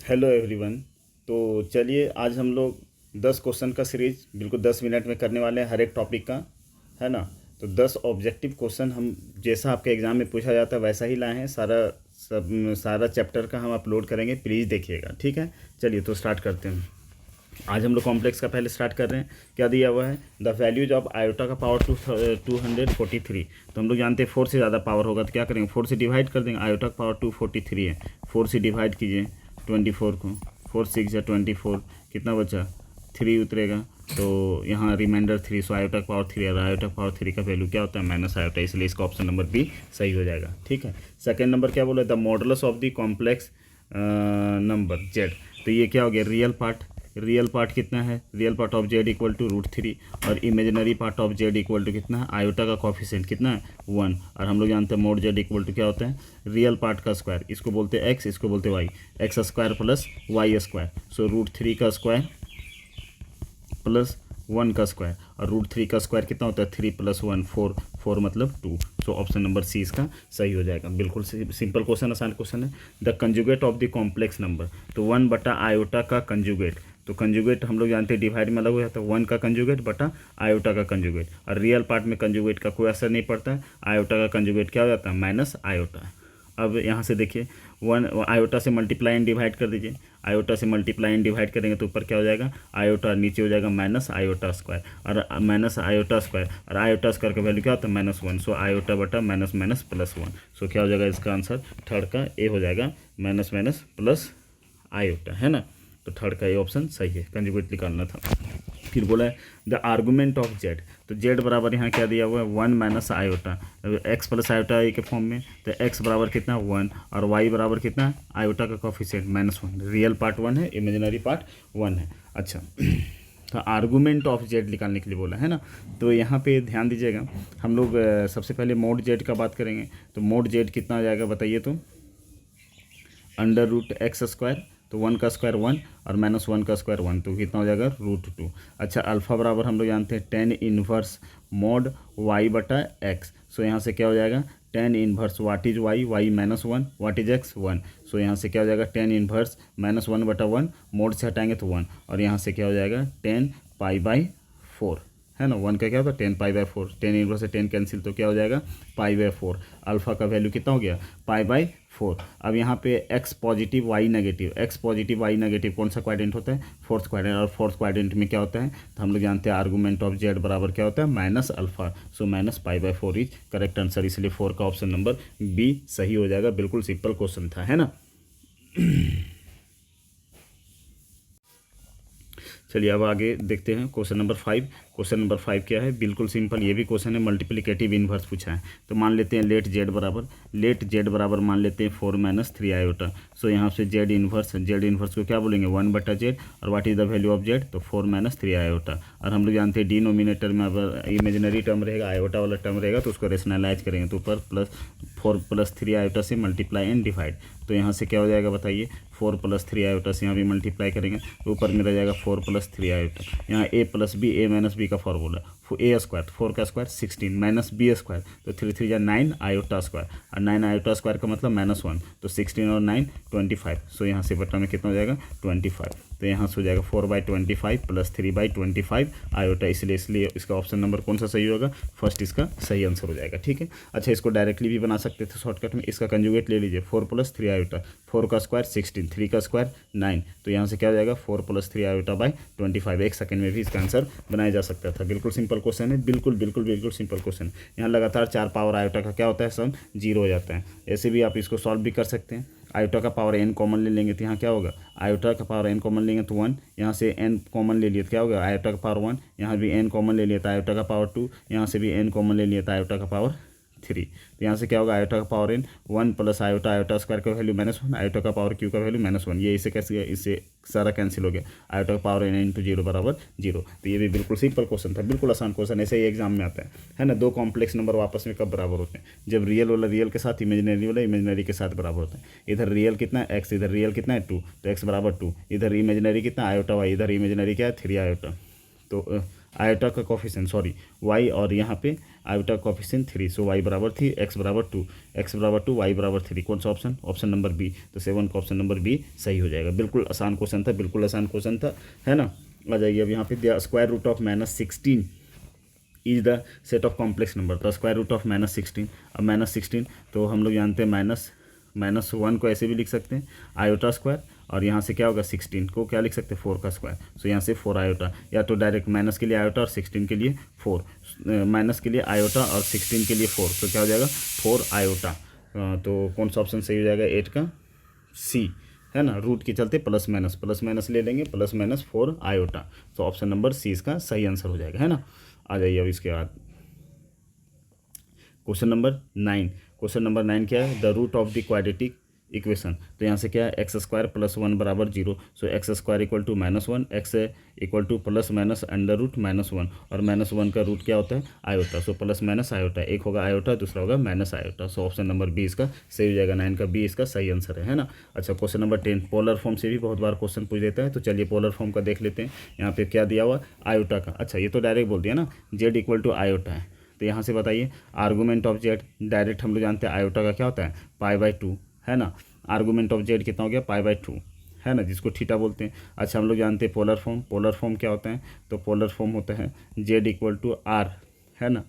Hello everyone. तो चलिए आज हम लोग 10 क्वेश्चन का सीरीज बिल्कुल 10 मिनट में करने वाले हैं हर एक टॉपिक का, है ना। तो 10 ऑब्जेक्टिव क्वेश्चन हम जैसा आपके एग्ज़ाम में पूछा जाता है वैसा ही लाए हैं। सारा चैप्टर का हम अपलोड करेंगे, प्लीज़ देखिएगा, ठीक है। चलिए तो स्टार्ट करते हैं। आज हम लोग कॉम्प्लेक्स का पहले स्टार्ट कर रहे हैं। क्या दिया हुआ है? द वैल्यूज ऑफ आयोटा का पावर 243। तो हम लोग जानते हैं 4 से ज़्यादा पावर होगा तो क्या करेंगे, 4 से डिवाइड कर देंगे। आयोटा का पावर 243 है, 4 से डिवाइड कीजिए 24 को, 4 6 या 24, कितना बचा 3 उतरेगा, तो यहाँ रिमाइंडर 3, सो आयोटा का पावर 3 आ रहा है। आयोटा का पावर 3 का वैल्यू क्या होता है? माइनस आयोटा, इसलिए इसका ऑप्शन नंबर बी सही हो जाएगा, ठीक है। सेकेंड नंबर क्या बोला? The modulus of the complex number Z. तो ये क्या हो गया? रियल पार्ट कितना है? Real part of Z equal to √3 और imaginary part of Z equal to कितना है? आयोटा का कॉफिशिएंट कितना है? 1। और हम लोग जानते हैं मोड जेड इक्वल टू क्या होता है? रियल पार्ट का स्क्वायर, इसको बोलते हैं एक्स, इसको बोलते हैं Y, X square plus Y square. So √3 का स्क्वायर प्लस 1 का स्क्वायर, और √3 का स्क्वायर कितना होता है? 3 + 1 4, 4 मतलब 2। सो ऑप्शन नंबर सी इसका सही हो जाएगा। बिल्कुल सिंपल क्वेश्चन, आसान क्वेश्चन है। The conjugate of the complex number, तो 1 बटा आयोटा का कंजुगेट। तो कंजुगेट हम लोग जानते हैं डिवाइड में अलग हो जाता है, 1 का कंजुगेट बटा आयोटा का कंजुगेट। और रियल पार्ट में कंजुगेट का कोई असर नहीं पड़ता है। आयोटा का कंजुगेट क्या हो जाता है? Minus iota. अब यहाँ से देखिए 1 आयोटा से मल्टीप्लाई एंड डिवाइड कर दीजिए। आयोटा से मल्टीप्लाई एंड डिवाइड करेंगे तो ऊपर क्या हो जाएगा? आयोटा, नीचे हो जाएगा माइनस आयोटा स्क्वायर, और माइनस आयोटा स्क्वायर, और आयोटा स्क्वायर का वैल्यू क्या होता है? -1। सो आयोटा बटा माइनस माइनस प्लस 1। सो क्या हो जाएगा इसका आंसर? थर्ड का ए हो जाएगा, माइनस माइनस प्लस आयोटा, है ना। तो थर्ड का ये ऑप्शन सही है, कंजुगेट निकालना था। फिर बोला है द आर्गूमेंट ऑफ जेड। तो जेड बराबर यहाँ क्या दिया हुआ है? 1 minus iota, X plus iota A के फॉर्म में। तो एक्स बराबर कितना? 1, और वाई बराबर कितना? आयोटा का कॉफिशिएंट -1। रियल पार्ट 1 है, इमेजिनरी पार्ट 1 है। अच्छा तो आर्गूमेंट ऑफ जेड निकालने के लिए बोला है ना। तो यहाँ पे ध्यान दीजिएगा, हम लोग सबसे पहले मोड जेड का बात करेंगे। तो मोड जेड कितना आ जाएगा बताइए? तो √x², तो 1 का स्क्वायर 1 और -1 का स्क्वायर 1, तो कितना हो जाएगा? √2। अच्छा अल्फ़ा बराबर हम लोग जानते हैं tan इनवर्स mod y बटा x। सो यहाँ से क्या हो जाएगा? tan inverse what is y, y -1, what is x 1। सो यहाँ से क्या हो जाएगा? tan इनवर्स -1 बटा 1, मोड से हटाएंगे तो 1, और यहाँ से क्या हो जाएगा? tan π/4, है ना। 1 का क्या होता है? tan π/4, tan इनवर्स से tan कैंसिल, तो क्या हो जाएगा? π/4। अल्फ़ा का वैल्यू कितना हो गया? π/4। अब यहाँ पे x positive y negative, x positive y negative कौन सा क्वाड्रेंट होता है? Fourth quadrant. और फोर्थ क्वाड्रेंट में क्या होता है? तो हम लोग जानते हैं आर्गूमेंट ऑफ जेड बराबर क्या होता है? Minus alpha. So minus π/4 is correct answer, इसलिए 4 का ऑप्शन नंबर बी सही हो जाएगा। बिल्कुल सिंपल क्वेश्चन था, है ना। चलिए अब आगे देखते हैं क्वेश्चन नंबर 5। क्वेश्चन नंबर 5 क्या है? बिल्कुल सिंपल, ये भी क्वेश्चन है, मल्टीप्लिकेटिव इनवर्स पूछा है। तो मान लेते हैं लेट जेड बराबर मान लेते हैं 4 - 3 आयोटा। सो यहाँ से जेड इन्वर्स को क्या बोलेंगे? 1 बटा जेड, और what is the value of Z? तो 4 - 3 आयोटा। और हम लोग जानते हैं डिनोमिनेटर में अगर इमेजिनरी टर्म रहेगा, आयोटा वाला टर्म रहेगा, तो उसको रेशनलाइज करेंगे तो ऊपर +4 + 3 आयोटा से मल्टीप्लाई एंड डिवाइड। तो यहाँ से क्या हो जाएगा बताइए? 4 + 3 आयोटा से यहाँ भी मल्टीप्लाई करेंगे तो ऊपर में रह जाएगा 4 + 3 आयोटा। यहाँ a + b, a - b का फॉर्मूला, a स्क्वायर, 4 का स्क्वायर 16 माइनस b स्क्वायर, तो 3 3 या 9 आयोटा स्क्वायर, और 9 आयोटा स्क्वायर का मतलब -1, तो 16 और 9 25। सो यहाँ से बटा में कितना हो जाएगा? 25। तो यहाँ से हो जाएगा 4/25 + 3/25 आयोटा, इसलिए इसका ऑप्शन नंबर कौन सा सही होगा? फर्स्ट इसका सही आंसर हो जाएगा, ठीक है। अच्छा इसको डायरेक्टली भी बना सकते थे शॉर्टकट में, इसका कंजुगेट ले लीजिए, 4 + 3 आयोटा, 4 का स्क्वायर 16, 3 का स्क्वायर 9, तो यहाँ से क्या हो जाएगा? 4 + 3 आयोटा/25। 1 सेकंड में भी इसका आंसर बनाया जा सकता था। बिल्कुल सिंपल क्वेश्चन है, बिल्कुल सिंपल क्वेश्चन। यहाँ लगातार 4 पावर आयोटा का क्या होता है? सम 0 हो जाता है। ऐसे भी आप इसको सॉल्व भी कर सकते हैं। आयोटा का पावर n कॉमन ले लेंगे तो यहाँ क्या होगा? आयोटा का पावर n कॉमन लेंगे तो 1, यहाँ से n कॉमन ले लिए तो क्या होगा? आयोटा का पावर 1, यहाँ भी n कॉमन ले लिया तो आयोटा का पावर 2, यहाँ से भी n कॉमन ले लिया तो आयोटा का पावर 3। तो यहाँ से क्या होगा? आयोटा का पावर n 1 + आयोटा स्क्वायर का वैल्यू -1, आयोटा का पावर q का वैल्यू -1। ये इसे कैसे? इससे सारा कैंसिल हो गया। आयोटा का पावर n × 0 बराबर 0। तो ये भी बिल्कुल सिंपल क्वेश्चन था, बिल्कुल आसान क्वेश्चन, ऐसे ही एग्जाम में आता है ना। 2 कॉम्प्लेक्स नंबर आपस में कब बराबर होते हैं? जब रियल वाला रियल के साथ, इमेजिनरी वाला इमेजिनरी के साथ बराबर होता है। इधर रियल कितना है? x, इधर रियल कितना है? 2, तो x बराबर 2। इधर इमेजिनरी कितना? आयोटा y, इधर इमेजिनरी क्या है? 3 आयोटा। तो आयोटा का कोफिशिएंट y और यहाँ पे आयोटा कोफिशिएंट 3, सो y बराबर 3, x बराबर 2, y बराबर 3। कौन सा ऑप्शन? Option number B. तो 7 का ऑप्शन नंबर बी सही हो जाएगा। बिल्कुल आसान क्वेश्चन था, बिल्कुल आसान क्वेश्चन था, है ना। आ जाइए अब यहाँ पे the square root of -16 is the set of complex number. The square root of -16, अब -16 तो हम लोग जानते हैं -1 को ऐसे भी लिख सकते हैं आयोटा स्क्वायर, और यहाँ से क्या होगा 16 को क्या लिख सकते हैं 4 का स्क्वायर, सो यहाँ से 4 आयोटा, या तो डायरेक्ट माइनस के लिए आयोटा और 16 के लिए 4, माइनस के लिए आयोटा और 16 के लिए 4, तो क्या हो जाएगा 4 आयोटा। तो कौन सा ऑप्शन सही हो जाएगा 8 का सी, है ना। रूट के चलते प्लस माइनस ले लेंगे, +-4 आयोटा, तो ऑप्शन नंबर सी इसका सही आंसर हो जाएगा, है ना। आ जाइए अब इसके बाद क्वेश्चन नंबर 9। क्वेश्चन नंबर 9 क्या है? The root of the quadratic equation. तो यहाँ से क्या है x² + 1 बराबर 0, सो x² = -1, x ±√-1, और -1 का रूट क्या होता है iota, so plus minus iota, एक होगा आयोटा दूसरा होगा minus iota, so option number B इसका सही हो जाएगा। 9 का बी इसका सही आंसर है ना। अच्छा क्वेश्चन नंबर 10, पोलर फॉर्म से भी बहुत बार क्वेश्चन पूछ देता है, तो चलिए पोलर फॉर्म का देख लेते हैं। यहाँ पे क्या दिया हुआ आयोटा का, अच्छा ये तो डायरेक्ट बोल दिया ना, z = आयोटा है, तो यहाँ से बताइए आर्गूमेंट ऑफ z, डायरेक्ट हम लोग जानते हैं आयोटा का क्या होता है π/2, है ना। आर्गूमेंट ऑफ z कितना हो गया π/2, है ना, जिसको थीटा बोलते हैं। अच्छा हम लोग जानते हैं पोलर फॉर्म क्या होता है, तो पोलर फॉर्म होता है z = r, है ना,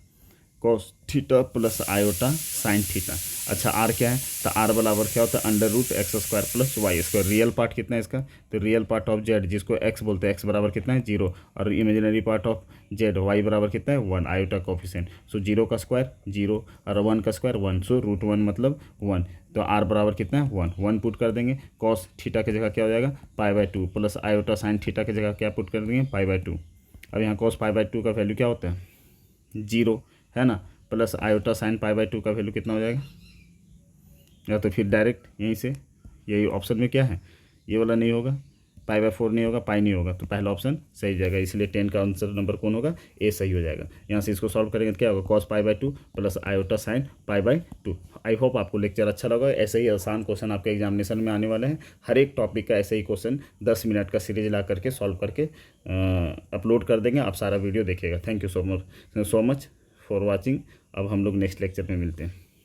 cos theta plus iota sine theta. अच्छा r क्या है, तो r बराबर क्या होता है √x² + y²। रियल पार्ट कितना है इसका, तो रियल पार्ट ऑफ z जिसको x बोलते हैं, x बराबर कितना है 0, और imaginary part of z y बराबर कितना है 1, आयोटा कोफिशिएंट, सो 0 का स्क्वायर 0 और 1 का स्क्वायर 1, सो √1 मतलब 1, तो r बराबर कितना है 1 पुट कर देंगे। cos थीटा की जगह क्या हो जाएगा π/2 प्लस आयोटा साइन थीटा की जगह क्या पुट कर देंगे π/2। अब यहाँ cos π/2 का वैल्यू क्या होता है 0, है ना, प्लस आयोटा साइन π/2 का वैल्यू कितना हो जाएगा, या तो फिर डायरेक्ट यहीं से, यही ऑप्शन में क्या है ये वाला नहीं होगा, π/4 नहीं होगा, पाई नहीं होगा, तो पहला ऑप्शन सही हो जाएगा, इसलिए 10 का आंसर नंबर कौन होगा ए सही हो जाएगा। यहाँ से इसको सॉल्व करेंगे तो क्या होगा cos π/2 plus iota sine π/2। I hope आपको लेक्चर अच्छा लगा। ऐसे ही आसान क्वेश्चन आपके एग्जामिनेशन में आने वाले हैं, हर एक टॉपिक का ऐसे ही क्वेश्चन 10 मिनट का सीरीज ला करके सॉल्व करके अपलोड कर देंगे, आप सारा वीडियो देखिएगा। Thank you so much for watching. अब हम लोग नेक्स्ट लेक्चर में मिलते हैं।